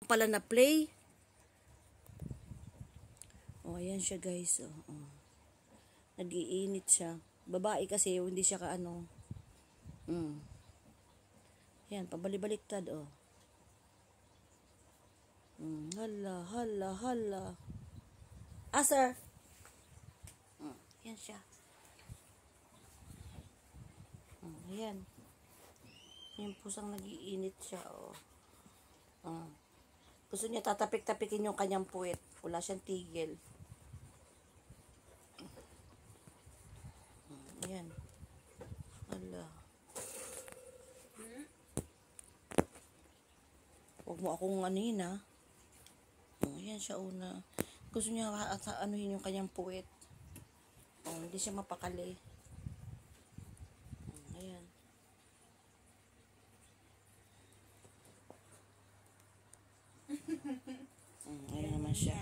Pala na play. Oh, ayan siya guys. Oh. Nag-iinit siya. Babae kasi, hindi siya kaano. Ayan, pabalik-baliktad oh. Hala, hala, hala. Sir. Ayan siya. Ayan. Yung pusang nag-iinit siya oh. Gusto niya tatapik-tapikin yung kanyang puwet. Wala siyang tigil. Ayan. Hala. Huwag mo akong anuhin ha. Ayan siya una. Gusto niya anuhin yung kanyang puwet. Hindi siya mapakali. Ayan. Ayan naman siya.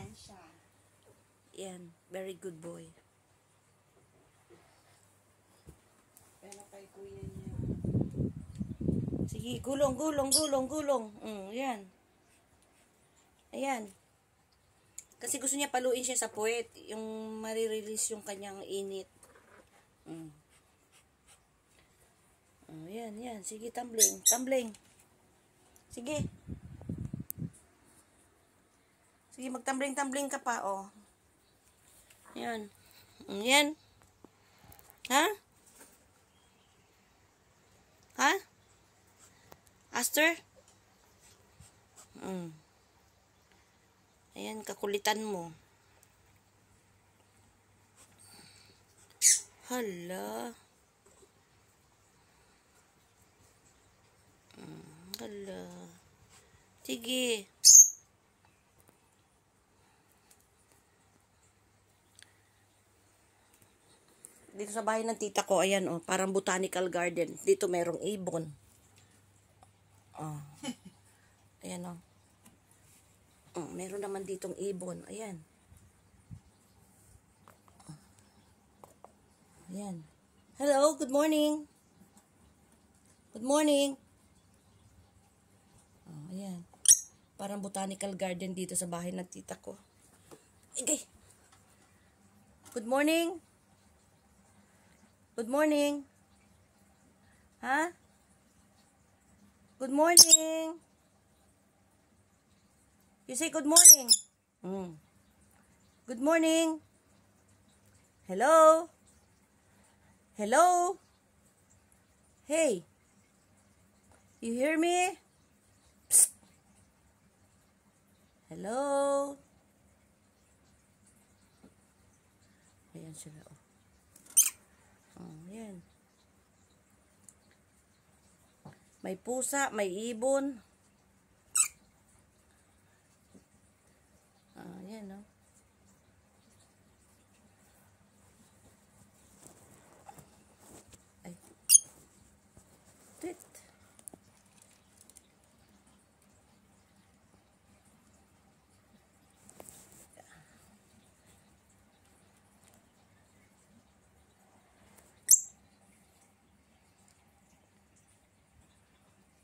Ayan. Very good boy. Pero kay kuya niya. Sige, gulong. Ayan. Ayan. Kasi gusto niya paluin siya sa puwet. Yung marirelease yung kanyang init. Ayan. Sige, tumbling. Sige. Sige, magtumbling ka pa, oh. Ayan. Ayan. Ha? Aster? Ayan, kakulitan mo. Hala. Hala. Sige. Dito sa bahay ng tita ko, ayan oh, parang botanical garden. Dito merong ibon. Ayan oh. Meron naman ditong ibon. Ayan. Ayan. Hello, good morning. Good morning. Ayan. Parang botanical garden dito sa bahay ng tita ko. Okay. Good morning. Good morning. Ha? Good morning. You say good morning. Good morning. Hello? Hello? Hey. You hear me? Psst. Hello? Ayan sila. Ayan. May pusa, may ibon. Ayan, no? Ay. Tit.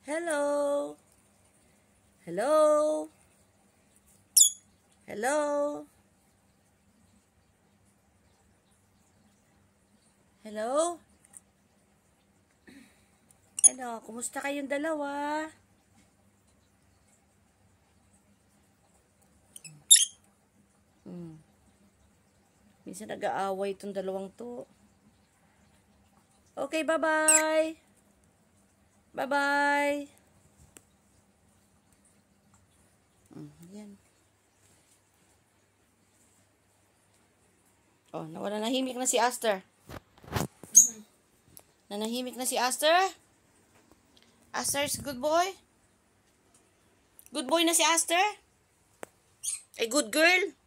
Hello. Hello. Hello. Hello. Hello, kumusta kayong dalawa? Minsan nag-aaway itong dalawang to. Okay, bye-bye. Bye-bye. Yan. Oh, nahimik na si Aster. Nanahimik na si Aster. Aster's good boy. Good boy na si Aster. A good girl.